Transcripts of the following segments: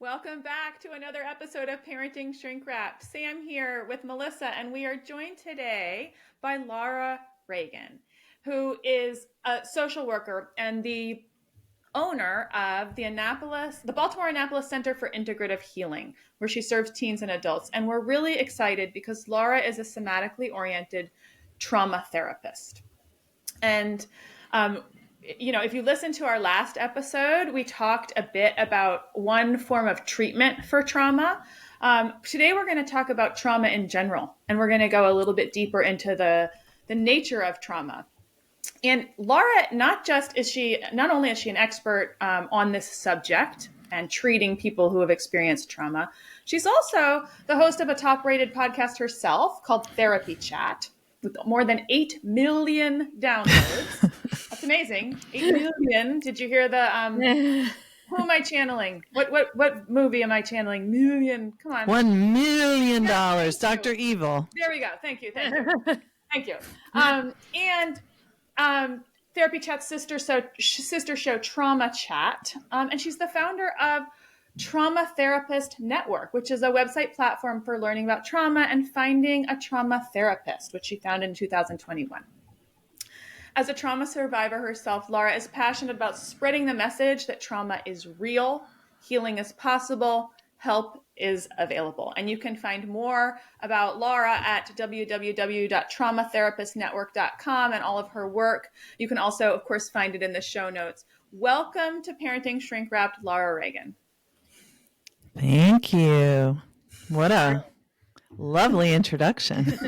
Welcome back to another episode of Parenting Shrink Wrapped. Sam here with Melissa, and we are joined today by Laura Reagan, who is a social worker and the owner of the Baltimore Annapolis Center for Integrative Healing, where she serves teens and adults. And we're really excited because Laura is a somatically oriented trauma therapist. And if you listen to our last episode, we talked a bit about one form of treatment for trauma. Today, we're going to talk about trauma in general, and we're going to go a little bit deeper into the nature of trauma. And Laura, not only is she an expert on this subject and treating people who have experienced trauma, she's also the host of a top-rated podcast herself called Therapy Chat, with more than 8 million downloads. That's amazing. 8 million. Did you hear the who am I channeling? What movie am I channeling? Million. Come on. $1 million. Dr. Evil. There we go. Thank you. Thank you. And Therapy Chat's sister show, Trauma Chat. And she's the founder of Trauma Therapist Network, which is a website platform for learning about trauma and finding a trauma therapist, which she founded in 2021. As a trauma survivor herself, Laura is passionate about spreading the message that trauma is real, healing is possible, help is available. And you can find more about Laura at www.traumatherapistnetwork.com and all of her work. You can also, of course, find it in the show notes. Welcome to Parenting Shrink Wrapped, Laura Reagan. Thank you. What a lovely introduction.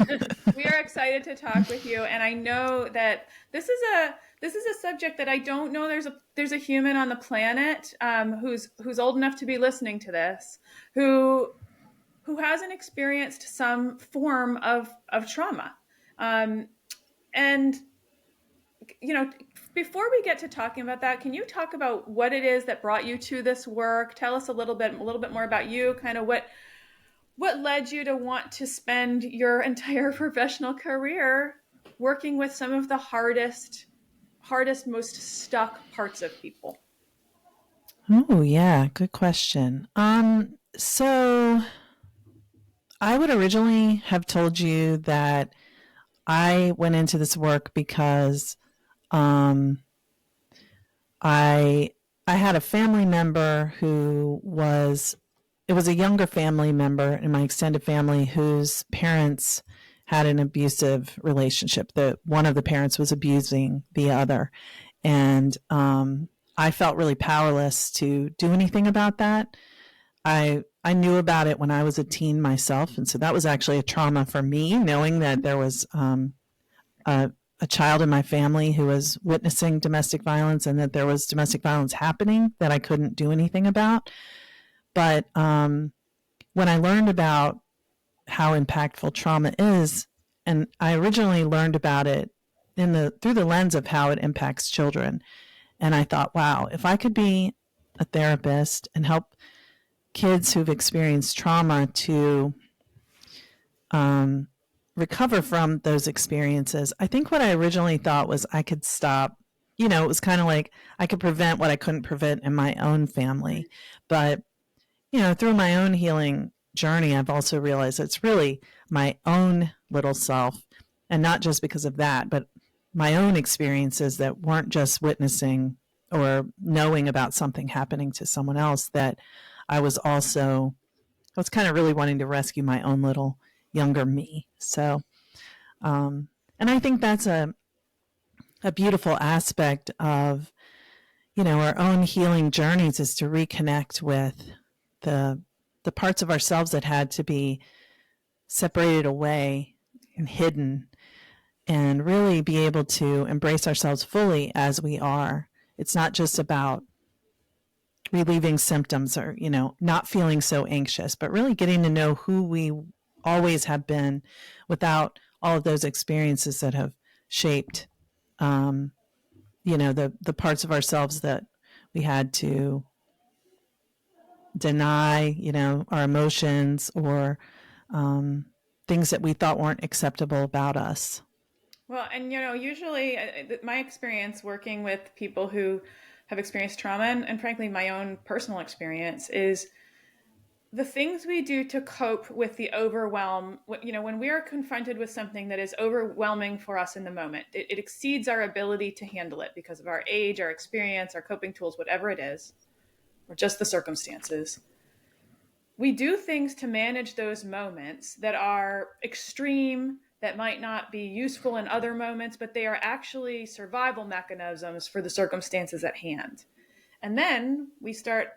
We are excited to talk with you, and I know that this is a subject that I don't know there's a human on the planet who's old enough to be listening to this who hasn't experienced some form of trauma. And before we get to talking about that, can you talk about what it is that brought you to this work? Tell us a little bit more about you, kind of what led you to want to spend your entire professional career working with some of the hardest, most stuck parts of people? Oh, yeah. Good question. So I would originally have told you that I went into this work because I had a family member it was a younger family member in my extended family whose parents had an abusive relationship. One of the parents was abusing the other. And I felt really powerless to do anything about that. I knew about it when I was a teen myself. And so that was actually a trauma for me, knowing that there was a child in my family who was witnessing domestic violence and that there was domestic violence happening that I couldn't do anything about. But when I learned about how impactful trauma is, and I originally learned about it through the lens of how it impacts children, and I thought, wow, if I could be a therapist and help kids who've experienced trauma to recover from those experiences, I think what I originally thought was I could stop. It was kind of like I could prevent what I couldn't prevent in my own family. But through my own healing journey, I've also realized it's really my own little self, and not just because of that, but my own experiences that weren't just witnessing or knowing about something happening to someone else, that I was kind of really wanting to rescue my own little younger me. So, and I think that's a beautiful aspect of, our own healing journeys, is to reconnect with the parts of ourselves that had to be separated away and hidden, and really be able to embrace ourselves fully as we are. It's not just about relieving symptoms or, not feeling so anxious, but really getting to know who we always have been without all of those experiences that have shaped, the parts of ourselves that we had to deny, our emotions or things that we thought weren't acceptable about us. Well, and usually my experience working with people who have experienced trauma, and frankly my own personal experience, is the things we do to cope with the overwhelm, when we are confronted with something that is overwhelming for us in the moment, it exceeds our ability to handle it because of our age, our experience, our coping tools, whatever it is, or just the circumstances. We do things to manage those moments that are extreme, that might not be useful in other moments, but they are actually survival mechanisms for the circumstances at hand. And then we start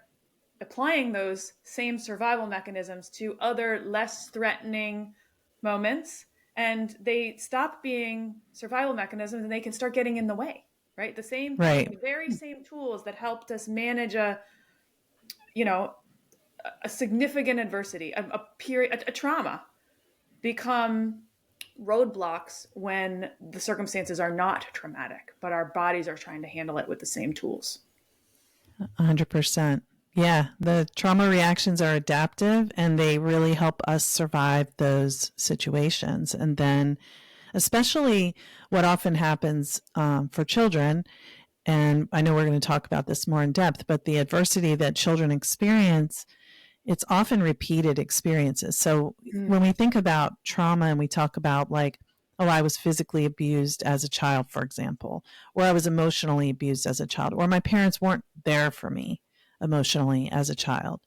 applying those same survival mechanisms to other less threatening moments, and they stop being survival mechanisms and they can start getting in the way, right? Right. The very same tools that helped us manage you know a significant adversity, a period, a trauma, become roadblocks when the circumstances are not traumatic, but our bodies are trying to handle it with the same tools. 100%. Yeah, the trauma reactions are adaptive and they really help us survive those situations. And then, especially what often happens for children, and I know we're going to talk about this more in depth, but the adversity that children experience, it's often repeated experiences. So when we think about trauma and we talk about like, oh, I was physically abused as a child, for example, or I was emotionally abused as a child, or my parents weren't there for me emotionally as a child.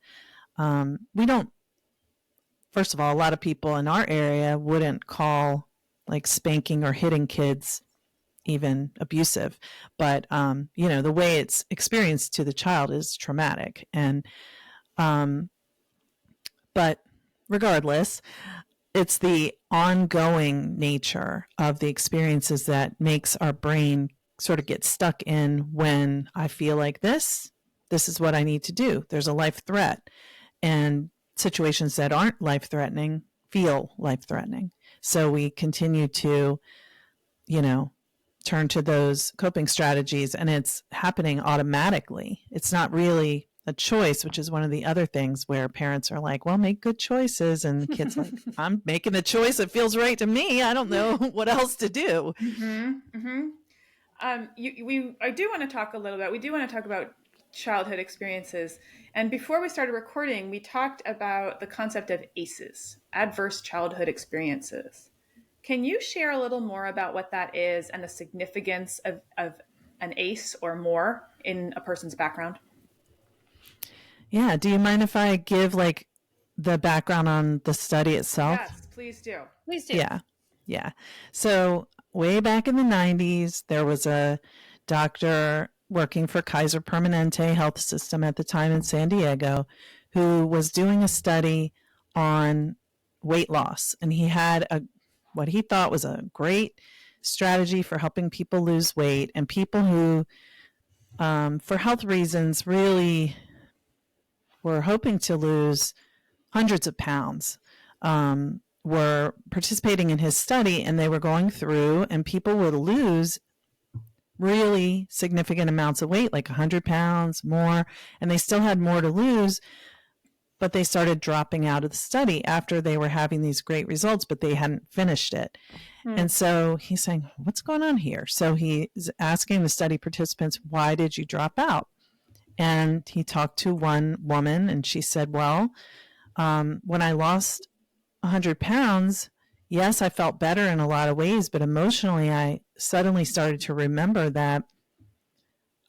We don't, first of all, a lot of people in our area wouldn't call like spanking or hitting kids even abusive, but the way it's experienced to the child is traumatic. And but regardless, it's the ongoing nature of the experiences that makes our brain sort of get stuck in when I feel like this is what I need to do. There's a life threat, and situations that aren't life threatening feel life threatening. So we continue to, turn to those coping strategies, and it's happening automatically. It's not really a choice, which is one of the other things where parents are like, well, make good choices. And the kid's like, I'm making the choice that feels right to me. I don't know what else to do. Mm-hmm. Mm-hmm. I do want to talk a little bit. We do want to talk about childhood experiences. And before we started recording, we talked about the concept of ACEs, adverse childhood experiences. Can you share a little more about what that is and the significance of an ACE or more in a person's background? Yeah. Do you mind if I give like the background on the study itself? Yes, please do. Please do. Yeah. Yeah. So way back in the 90s, there was a doctor working for Kaiser Permanente Health System at the time in San Diego who was doing a study on weight loss. And he had what he thought was a great strategy for helping people lose weight, and people who, for health reasons, really were hoping to lose hundreds of pounds, were participating in his study, and they were going through, and people would lose really significant amounts of weight, like 100 pounds more, and they still had more to lose, but they started dropping out of the study after they were having these great results, but they hadn't finished it. And so he's saying, what's going on here? So he's asking the study participants, why did you drop out? And he talked to one woman, and she said, well, when I lost 100 pounds, yes, I felt better in a lot of ways, but emotionally, I suddenly started to remember that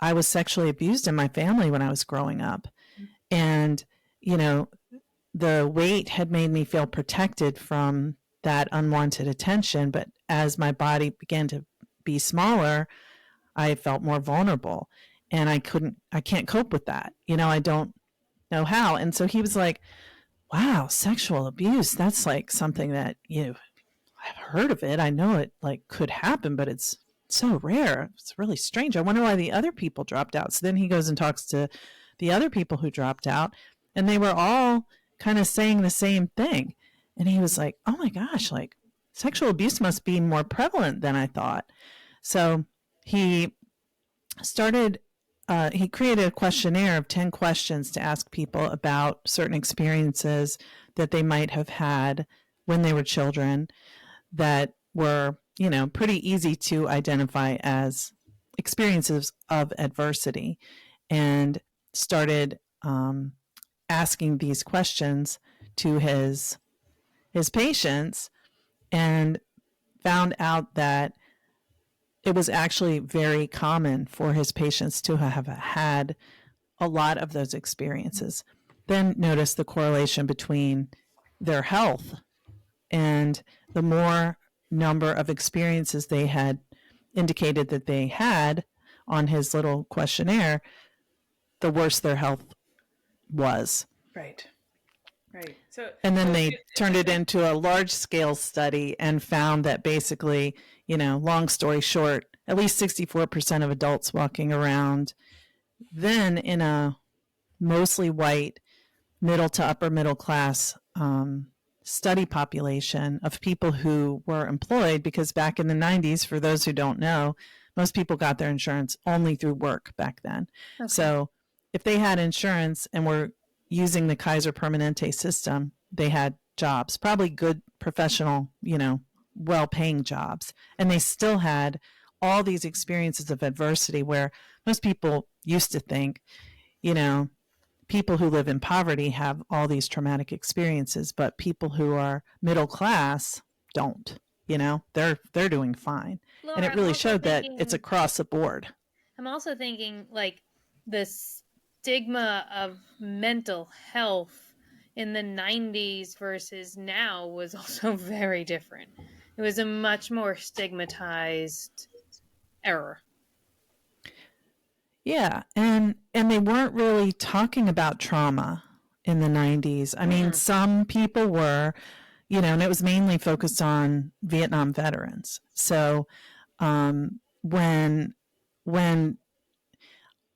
I was sexually abused in my family when I was growing up. And, the weight had made me feel protected from that unwanted attention. But as my body began to be smaller, I felt more vulnerable, and I can't cope with that. I don't know how. And so he was like, wow, sexual abuse, that's like something that, I've heard of it. I know it like could happen, but it's so rare. It's really strange. I wonder why the other people dropped out. So then he goes and talks to the other people who dropped out, and they were all kind of saying the same thing. And he was like, oh my gosh, like sexual abuse must be more prevalent than I thought. So he started, he created a questionnaire of 10 questions to ask people about certain experiences that they might have had when they were children that were, pretty easy to identify as experiences of adversity, and started asking these questions to his patients, and found out that it was actually very common for his patients to have had a lot of those experiences. Then notice the correlation between their health and the more number of experiences they had indicated that they had on his little questionnaire, the worse their health was. Right. Right. So, and then they turned it into a large scale study and found that basically, long story short, at least 64% of adults walking around then in a mostly white, middle to upper middle class study population of people who were employed, because back in the 90s, for those who don't know, most people got their insurance only through work back then. Okay. So if they had insurance and were using the Kaiser Permanente system, they had jobs, probably good professional, well-paying jobs. And they still had all these experiences of adversity where most people used to think, people who live in poverty have all these traumatic experiences, but people who are middle class don't. They're doing fine. Laura, and it really showed that it's across the board. I'm also thinking like the stigma of mental health in the 90s versus now was also very different. It was a much more stigmatized error. Yeah, and they weren't really talking about trauma in the 90s. I mean, some people were, and it was mainly focused on Vietnam veterans. So when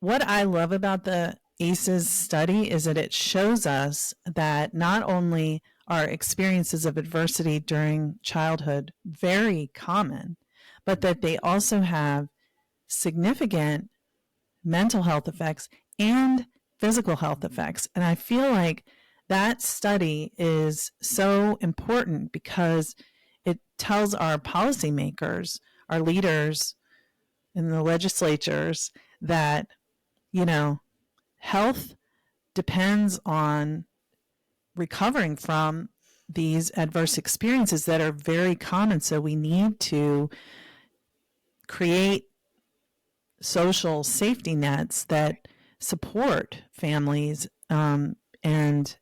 what I love about the ACEs study is that it shows us that not only are experiences of adversity during childhood very common, but that they also have significant mental health effects and physical health effects. And I feel like that study is so important because it tells our policymakers, our leaders in the legislatures that, health depends on recovering from these adverse experiences that are very common. So we need to create social safety nets that support families and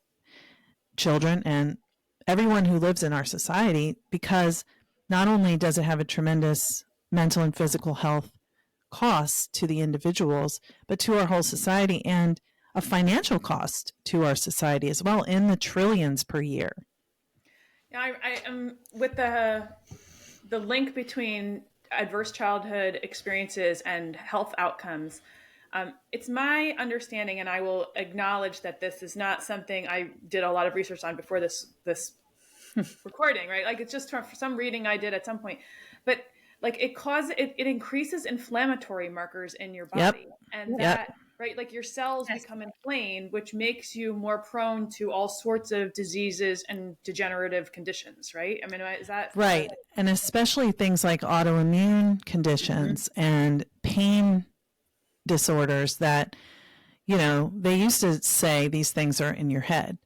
children and everyone who lives in our society, because not only does it have a tremendous mental and physical health cost to the individuals, but to our whole society, and a financial cost to our society as well, in the trillions per year. Yeah, I am with the link between adverse childhood experiences and health outcomes. It's my understanding, and I will acknowledge that this is not something I did a lot of research on before this recording, right? Like, it's just for some reading I did at some point, but like it increases inflammatory markers in your body. Yep. And that, right, like your cells become inflamed, which makes you more prone to all sorts of diseases and degenerative conditions, right? I mean, is that right? And especially things like autoimmune conditions and pain disorders that, they used to say these things are in your head.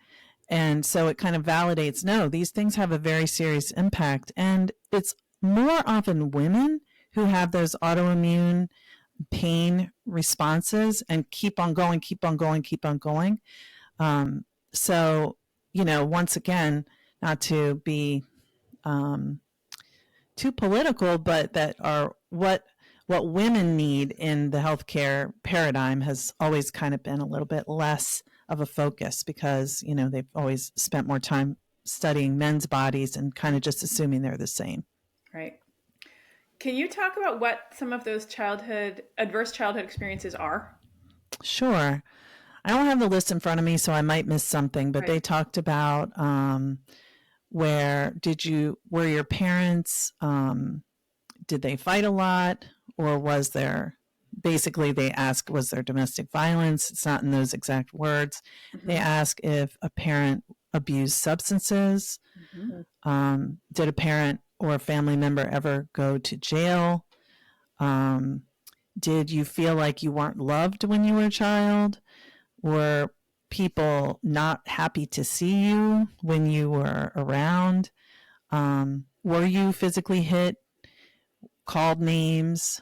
And so it kind of validates, no, these things have a very serious impact. And it's more often women who have those autoimmune pain responses and keep on going. So, once again, not to be too political, but that are what women need in the healthcare paradigm has always kind of been a little bit less of a focus, because, they've always spent more time studying men's bodies and kind of just assuming they're the same. Right. Can you talk about what some of those adverse childhood experiences are? Sure. I don't have the list in front of me, so I might miss something, but they talked about were your parents, did they fight a lot, or was there, basically they ask, was there domestic violence? It's not in those exact words. They ask if a parent abused substances. Did a parent or a family member ever go to jail? Did you feel like you weren't loved when you were a child? Or people not happy to see you when you were around? Were you physically hit, called names?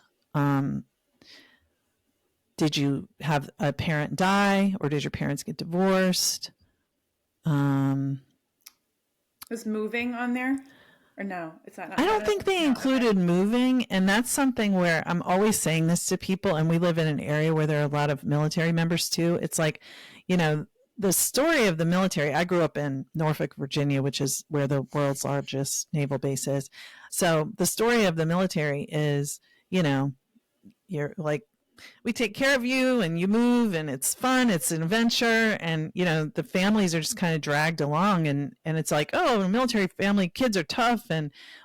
Did you have a parent die, or did your parents get divorced? Was moving on there? Or no, it's not. I don't think they included moving, and that's something where I'm always saying this to people, and we live in an area where there are a lot of military members too. It's like, the story of the military. I grew up in Norfolk, Virginia, which is where the world's largest naval base is. So the story of the military is, you're like, we take care of you and you move and it's fun. It's an adventure. And, the families are just kind of dragged along, and it's like, oh, a military family, kids are tough.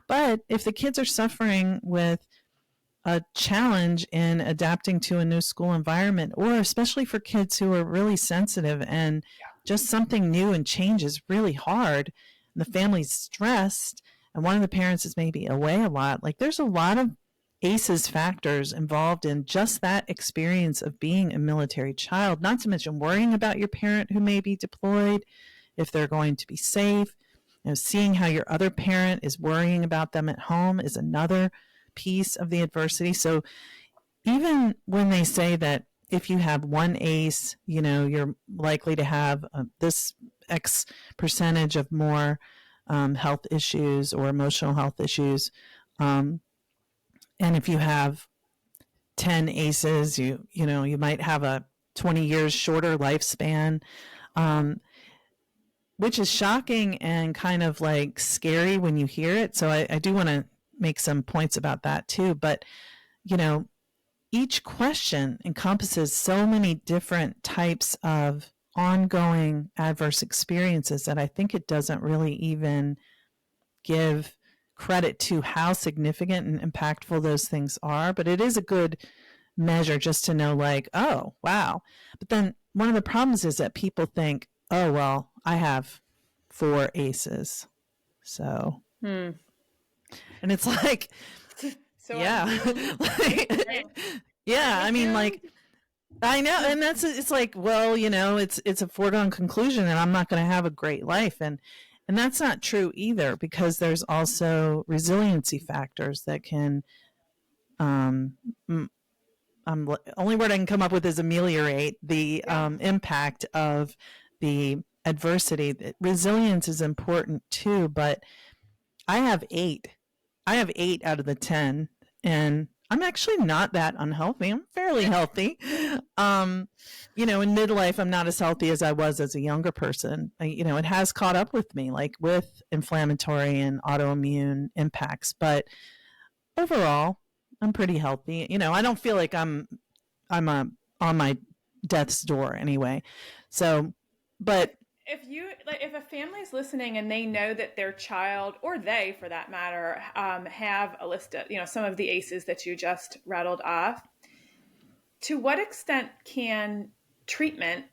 But if the kids are suffering with a challenge in adapting to a new school environment, or especially for kids who are really sensitive, and just something new and change is really hard, and the family's stressed, and one of the parents is maybe away a lot, like there's a lot of ACEs factors involved in just that experience of being a military child, not to mention worrying about your parent who may be deployed, if they're going to be safe. Seeing how your other parent is worrying about them at home is another piece of the adversity. So even when they say that if you have one ACE, you're likely to have this X percentage of more health issues or emotional health issues. And if you have 10 ACEs, you might have a 20 years shorter lifespan, which is shocking and kind of like scary when you hear it. So I do want to make some points about that too. But, each question encompasses so many different types of ongoing adverse experiences that I think it doesn't really even give credit to how significant and impactful those things are. But it is a good measure just to know, like, oh, wow. But then one of the problems is that people think, oh, well, I have 4 ACEs. So, and it's like, So yeah, yeah. I mean, like, I know, and it's like, well, it's a foregone conclusion that I'm not going to have a great life, and that's not true either, because there's also resiliency factors that can, only word I can come up with is ameliorate the impact of the adversity. Resilience is important too, but I have 8. I have 8 out of the 10, and I'm actually not that unhealthy. I'm fairly healthy. In midlife, I'm not as healthy as I was as a younger person. It has caught up with me, like with inflammatory and autoimmune impacts. But overall, I'm pretty healthy. I don't feel like I'm on my death's door anyway. So, but if a family's listening and they know that their child, or they for that matter, have a list of some of the ACEs that you just rattled off, to what extent can treatment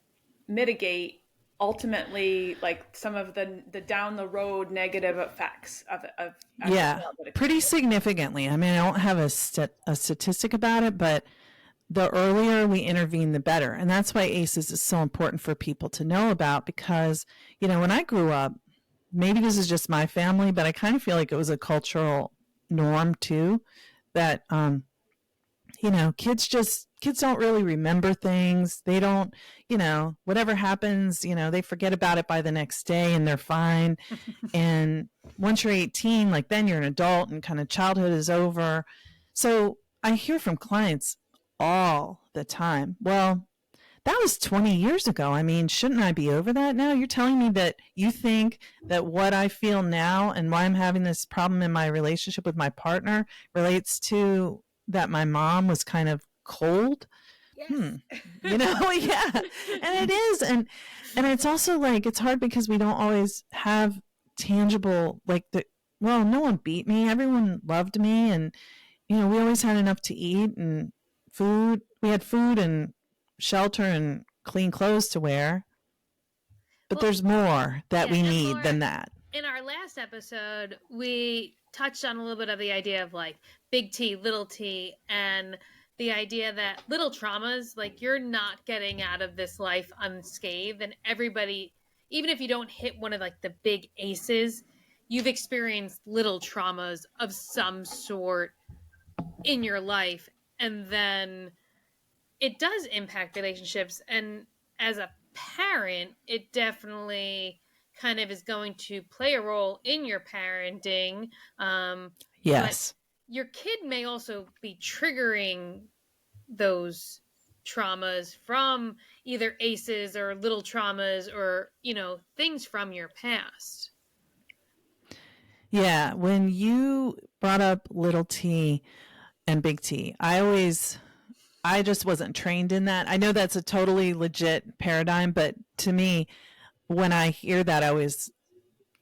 mitigate ultimately like some of the down the road negative effects of pretty significantly. I mean, I don't have a statistic about it, but the earlier we intervene, the better. And that's why ACEs is so important for people to know about, because, when I grew up, maybe this is just my family, but I kind of feel like it was a cultural norm too, that, kids don't really remember things. They don't, whatever happens, they forget about it by the next day and they're fine. And once you're 18, like then you're an adult and kind of childhood is over. So I hear from clients all the time, well, that was 20 years ago. I mean, shouldn't I be over that now? You're telling me that you think that what I feel now and why I'm having this problem in my relationship with my partner relates to that my mom was kind of cold? Yes. Yeah. And it is. And it's also like, it's hard because we don't always have tangible, like no one beat me. Everyone loved me. And, we always had enough to eat and food. We had food and shelter and clean clothes to wear. But there's more that we need than that. In our last episode, we touched on a little bit of the idea of like big T, little t, and the idea that little traumas, like you're not getting out of this life unscathed, and everybody, even if you don't hit one of like the big aces, you've experienced little traumas of some sort in your life, and then it does impact relationships. And as a parent, it definitely kind of is going to play a role in your parenting. Yes. But your kid may also be triggering those traumas from either aces or little traumas or, things from your past. Yeah. When you brought up little T and big T, I just wasn't trained in that. I know that's a totally legit paradigm, but to me, when I hear that, I always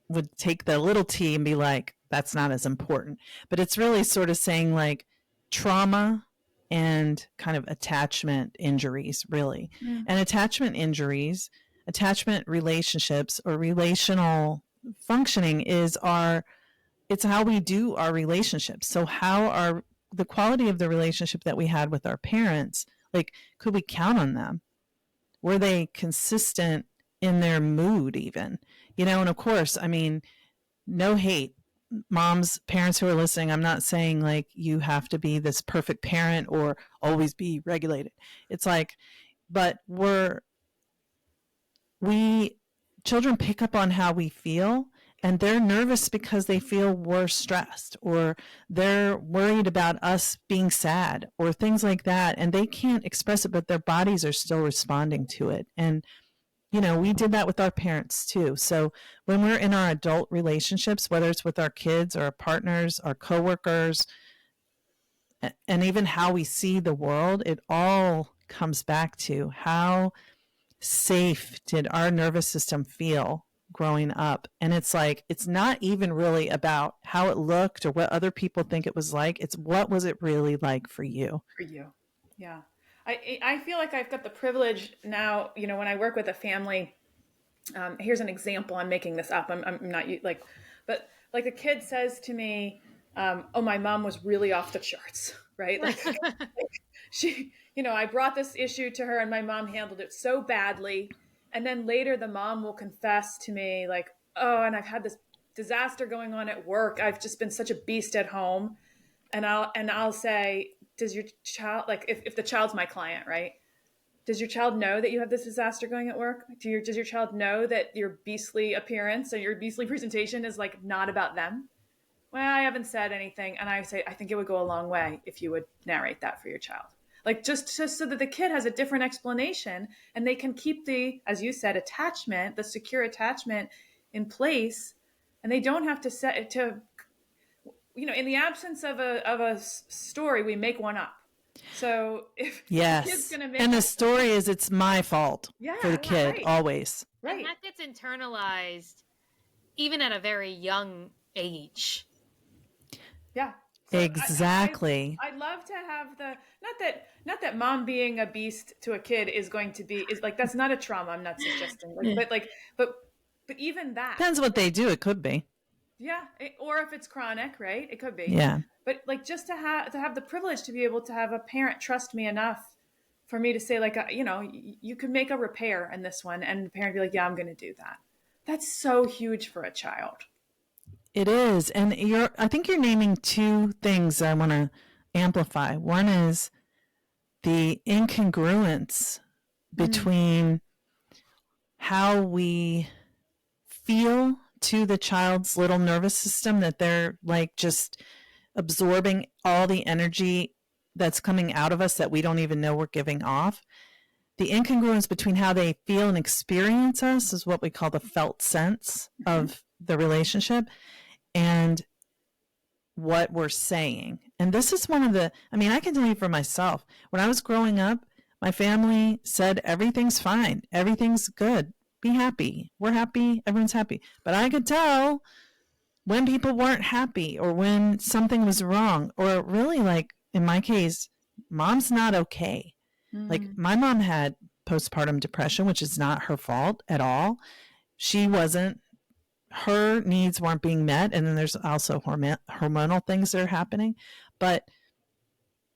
would take the little T and be like, that's not as important. But it's really sort of saying like trauma and kind of attachment injuries, really. And attachment injuries, attachment relationships, or relational functioning it's how we do our relationships. So the quality of the relationship that we had with our parents, like, could we count on them? Were they consistent in their mood even? And of course, I mean, no hate. Moms, parents who are listening, I'm not saying like you have to be this perfect parent or always be regulated. It's like, but children pick up on how we feel, and they're nervous because they feel we're stressed, or they're worried about us being sad, or things like that. And they can't express it, but their bodies are still responding to it. And we did that with our parents too. So when we're in our adult relationships, whether it's with our kids or our partners, our coworkers, and even how we see the world, it all comes back to how safe did our nervous system feel growing up. And it's like, it's not even really about how it looked or what other people think it was like. It's what was it really like for you? For you. Yeah. I feel like I've got the privilege now, when I work with a family, here's an example. I'm making this up. I'm not like, but like a kid says to me, oh, my mom was really off the charts, right? Like she, I brought this issue to her and my mom handled it so badly. And then later the mom will confess to me like, oh, and I've had this disaster going on at work. I've just been such a beast at home. And I'll say, does your child, like if the child's my client, right? Does your child know that you have this disaster going at work? Does your child know that your beastly appearance or your beastly presentation is like not about them? Well, I haven't said anything. And I say, I think it would go a long way if you would narrate that for your child. Like just so that the kid has a different explanation and they can keep the, as you said, attachment, the secure attachment in place. And they don't have to set it to, in the absence of a story, we make one up. So if the kid's going to make, and the story is it's my fault for the kid, right. Always. Right. And that gets internalized even at a very young age. Yeah. So exactly. I'd love to have not that mom being a beast to a kid is like, that's not a trauma. I'm not suggesting, but even that depends what they do. It could be. Yeah. Or if it's chronic, right? It could be. Yeah. But like just to have the privilege to be able to have a parent trust me enough for me to say like, you could make a repair in this one, and the parent be like, yeah, I'm going to do that. That's so huge for a child. It is. And I think you're naming two things I want to amplify. One is the incongruence between how we feel to the child's little nervous system, that they're like just absorbing all the energy that's coming out of us that we don't even know we're giving off. The incongruence between how they feel and experience us is what we call the felt sense of the relationship, and what we're saying. And this is one of I can tell you for myself, when I was growing up, my family said, everything's fine. Everything's good. Be happy. We're happy. Everyone's happy. But I could tell when people weren't happy or when something was wrong, or really, like in my case, mom's not okay. Like my mom had postpartum depression, which is not her fault at all. Her needs weren't being met. And then there's also hormonal things that are happening. But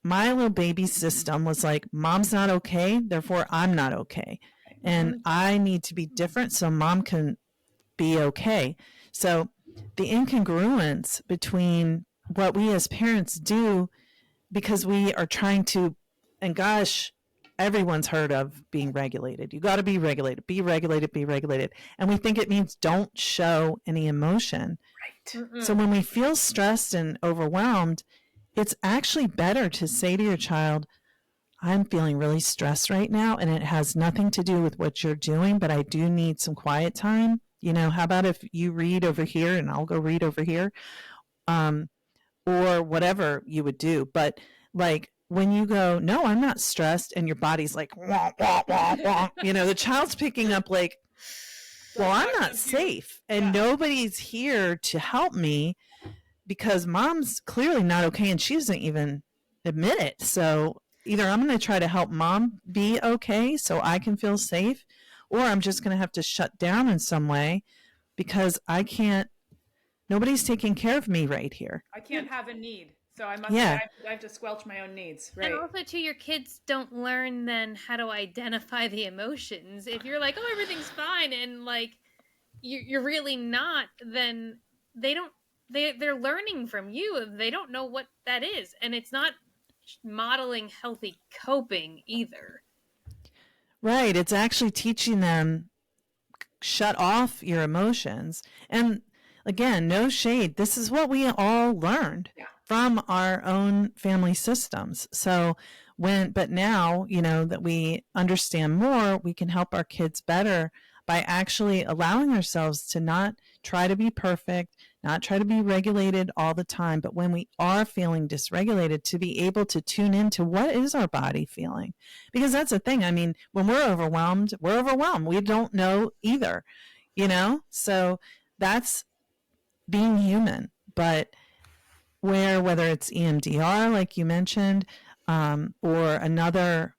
my little baby system was like, mom's not okay, therefore I'm not okay. And I need to be different so mom can be okay. So the incongruence between what we as parents do, because we are trying to, and gosh, everyone's heard of being regulated. You got to be regulated, be regulated, be regulated. And we think it means don't show any emotion. Right. So when we feel stressed and overwhelmed, it's actually better to say to your child, I'm feeling really stressed right now, and it has nothing to do with what you're doing, but I do need some quiet time. How about if you read over here and I'll go read over here? Or whatever you would do. But like when you go, no, I'm not stressed, and your body's like, wah, wah, wah, wah. The child's picking up like, well, I'm not safe, and nobody's here to help me because mom's clearly not okay, and she doesn't even admit it. So either I'm going to try to help mom be okay so I can feel safe, or I'm just going to have to shut down in some way because I can't, nobody's taking care of me right here. I can't have a need. So I have to squelch my own needs. Right. And also too, your kids don't learn then how to identify the emotions. If you're like, oh, everything's fine, and like you're really not, then they're learning from you. They don't know what that is. And it's not modeling healthy coping either. Right. It's actually teaching them shut off your emotions. And again, no shade. This is what we all learned from our own family systems. So but now, that we understand more, we can help our kids better by actually allowing ourselves to not try to be perfect, not try to be regulated all the time, but when we are feeling dysregulated, to be able to tune into what is our body feeling. Because that's the thing. I mean, when we're overwhelmed, we're overwhelmed. We don't know either, So that's being human. But whether it's EMDR, like you mentioned, or another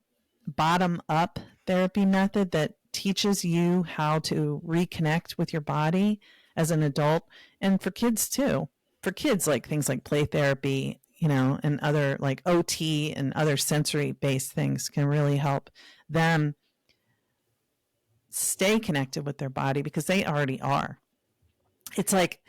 bottom-up therapy method that teaches you how to reconnect with your body as an adult, and for kids too. For kids, like things like play therapy, and other like OT and other sensory-based things can really help them stay connected with their body because they already are. It's like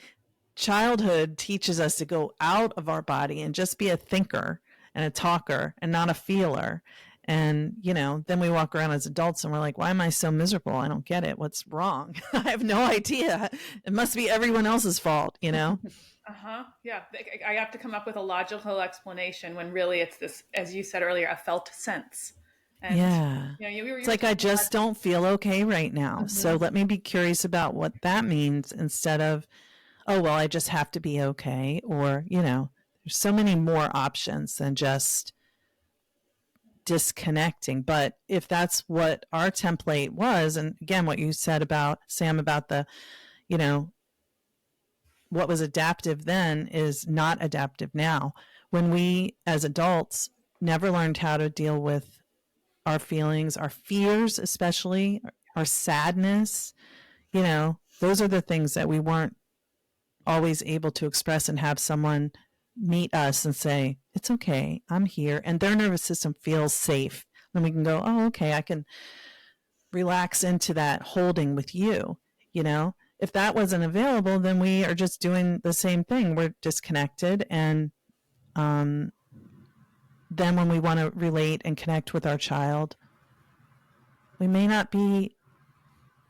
childhood teaches us to go out of our body and just be a thinker and a talker and not a feeler. And, then we walk around as adults and we're like, why am I so miserable? I don't get it. What's wrong? I have no idea. It must be everyone else's fault, Uh-huh. Yeah. I have to come up with a logical explanation when really it's this, as you said earlier, a felt sense. And, it's like, I just don't feel okay right now. Mm-hmm. So let me be curious about what that means instead of, oh, well, I just have to be okay. Or, there's so many more options than just disconnecting. But if that's what our template was, and again, what you said about Sam, about the, what was adaptive then is not adaptive now. When we as adults never learned how to deal with our feelings, our fears, especially our sadness, those are the things that we weren't always able to express and have someone meet us and say, it's okay, I'm here. And their nervous system feels safe. Then we can go, oh, okay, I can relax into that holding with you. If that wasn't available, then we are just doing the same thing. We're disconnected. And then when we want to relate and connect with our child, we may not be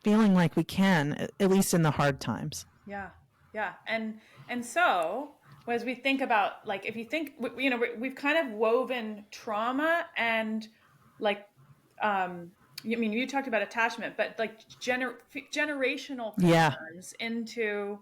feeling like we can, at least in the hard times. Yeah. Yeah. And so as we think about, like, if you think, we've kind of woven trauma and like, you talked about attachment, but like generational patterns into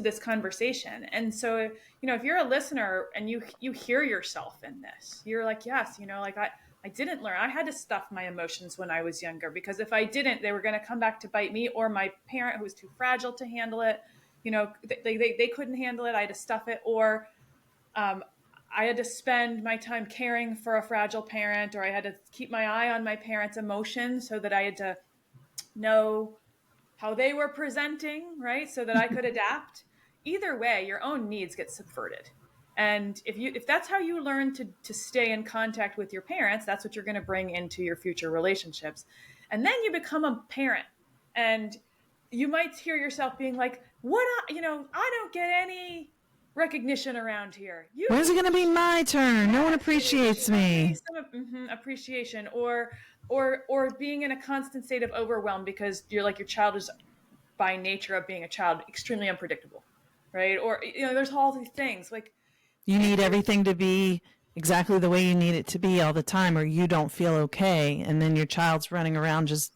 this conversation. And so, if you're a listener and you hear yourself in this, you're like, yes, like I didn't learn. I had to stuff my emotions when I was younger, because if I didn't, they were going to come back to bite me, or my parent who was too fragile to handle it. They couldn't handle it. I had to stuff it, or I had to spend my time caring for a fragile parent, or I had to keep my eye on my parents' emotions so that I had to know how they were presenting, right? So that I could adapt. Either way, your own needs get subverted. And if that's how you learn to stay in contact with your parents, that's what you're going to bring into your future relationships. And then you become a parent, and you might hear yourself being like, what, I don't get any recognition around here. When's it going to be my turn? No one appreciates me. Some appreciation, or being in a constant state of overwhelm because you're like, your child is, by nature of being a child, extremely unpredictable, right? Or there's all these things like you need everything to be exactly the way you need it to be all the time, or you don't feel okay, and then your child's running around just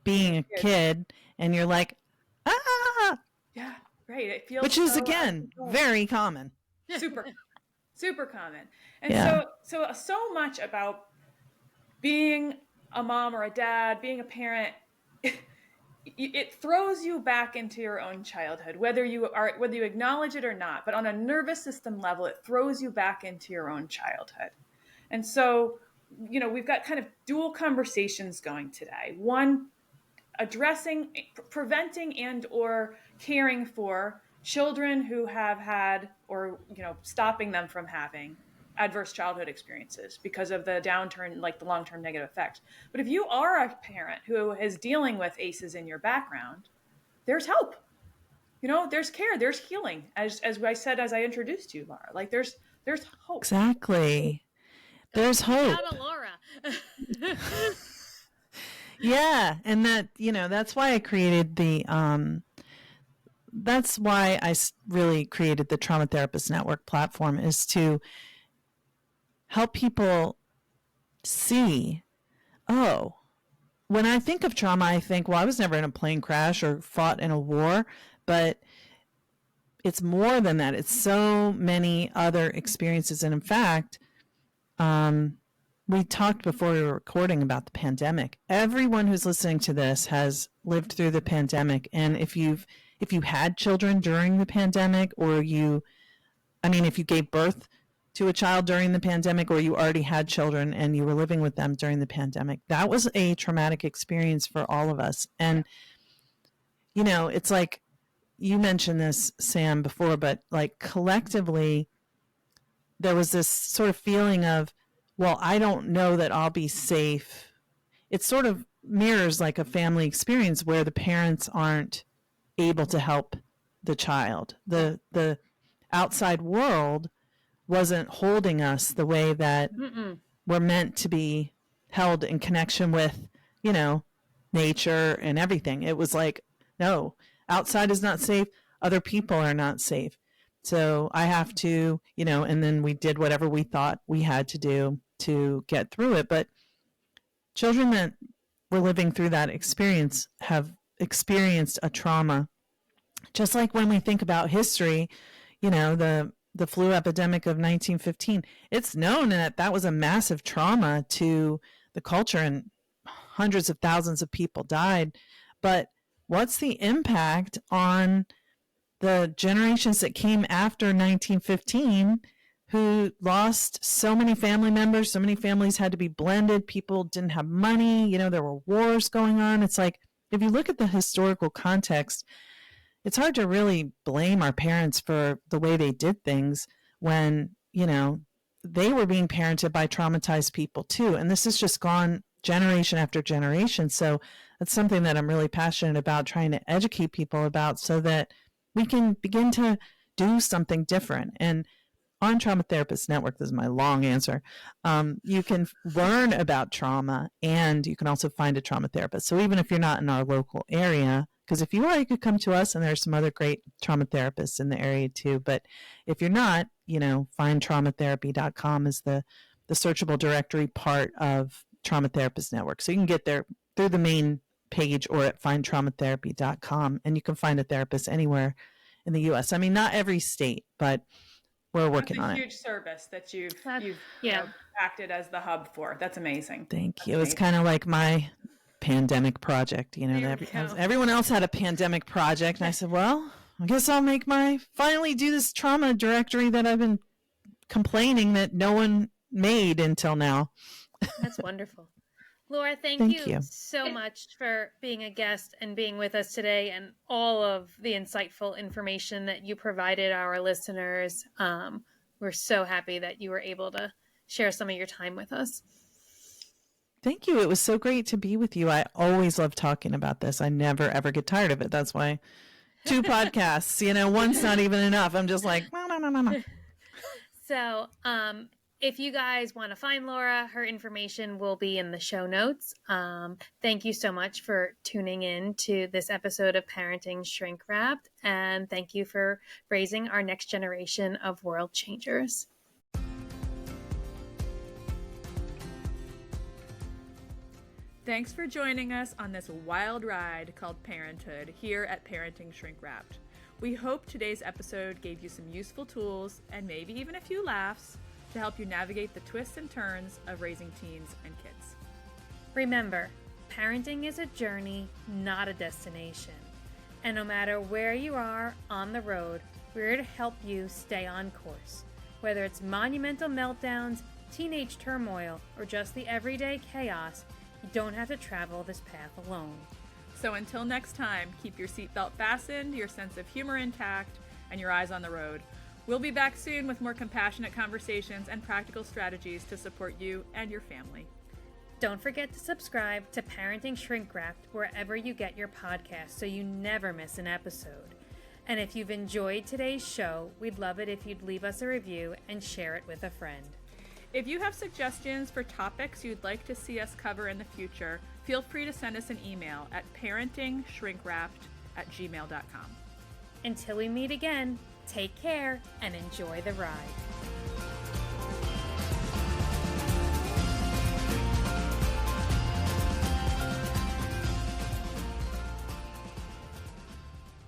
being a kid, and you're like, ah. Yeah, right. It feels, which is again very common. Super common. And so much about being a mom or a dad, being a parent, it throws you back into your own childhood, whether you acknowledge it or not. But on a nervous system level, it throws you back into your own childhood. And so, we've got kind of dual conversations going today. One, addressing, preventing, and or caring for children who have had, or stopping them from having adverse childhood experiences because of the downturn, like the long-term negative effect. But if you are a parent who is dealing with ACEs in your background, there's help. There's care, there's healing. As I said, as I introduced you, Laura, like there's hope. Exactly. There's hope. Shout out Laura. Yeah, and that, that's why I created that's why I really created the Trauma Therapist Network platform, is to help people see, oh, when I think of trauma, I think, well, I was never in a plane crash or fought in a war, but it's more than that. It's so many other experiences. And in fact, we talked before we were recording about the pandemic. Everyone who's listening to this has lived through the pandemic. And if you had children during the pandemic, or if you gave birth to a child during the pandemic, or you already had children and you were living with them during the pandemic, that was a traumatic experience for all of us. And, it's like, you mentioned this, Sam, before, but like collectively, there was this sort of feeling of, well, I don't know that I'll be safe. It sort of mirrors like a family experience where the parents aren't able to help the child. The outside world wasn't holding us the way that we're meant to be held in connection with, nature and everything. It was like, no, outside is not safe. Other people are not safe. So I have to, and then we did whatever we thought we had to do to get through it. But children that were living through that experience have experienced a trauma. Just like when we think about history, the flu epidemic of 1915, it's known that that was a massive trauma to the culture, and hundreds of thousands of people died. But what's the impact on the generations that came after 1915 who lost so many family members? So many families had to be blended. People didn't have money. There were wars going on. It's like, if you look at the historical context, it's hard to really blame our parents for the way they did things when, they were being parented by traumatized people too. And this has just gone generation after generation. So that's something that I'm really passionate about trying to educate people about, so that we can begin to do something different. And on Trauma Therapist Network, this is my long answer, you can learn about trauma, and you can also find a trauma therapist. So even if you're not in our local area, because if you are, you could come to us, and there's some other great trauma therapists in the area too. But if you're not, findtraumatherapy.com is the searchable directory part of Trauma Therapist Network. So you can get there through the main page or at findtraumatherapy.com, and you can find a therapist anywhere in the U.S. Not every state, but we're working on it. That's a huge service that you've acted as the hub for. That's amazing. Thank you. It's kind of like my pandemic project. Everyone else had a pandemic project, and I said, well, I guess I'll finally do this trauma directory that I've been complaining that no one made until now. That's wonderful. Laura, thank you so much for being a guest and being with us today, and all of the insightful information that you provided our listeners. we're so happy that you were able to share some of your time with us. Thank you. It was so great to be with you. I always love talking about this. I never, ever get tired of it. That's why 2 podcasts, one's not even enough. I'm just like, no. So, if you guys want to find Laura, her information will be in the show notes. Thank you so much for tuning in to this episode of Parenting Shrink Wrapped. And thank you for raising our next generation of world changers. Thanks for joining us on this wild ride called parenthood here at Parenting Shrink Wrapped. We hope today's episode gave you some useful tools and maybe even a few laughs to help you navigate the twists and turns of raising teens and kids. Remember, parenting is a journey, not a destination. And no matter where you are on the road, we're here to help you stay on course. Whether it's monumental meltdowns, teenage turmoil, or just the everyday chaos, you don't have to travel this path alone. So until next time, keep your seatbelt fastened, your sense of humor intact, and your eyes on the road. We'll be back soon with more compassionate conversations and practical strategies to support you and your family. Don't forget to subscribe to Parenting Shrink Wrapped wherever you get your podcasts so you never miss an episode. And if you've enjoyed today's show, we'd love it if you'd leave us a review and share it with a friend. If you have suggestions for topics you'd like to see us cover in the future, feel free to send us an email at parentingshrinkwrapped@gmail.com. Until we meet again, take care and enjoy the ride.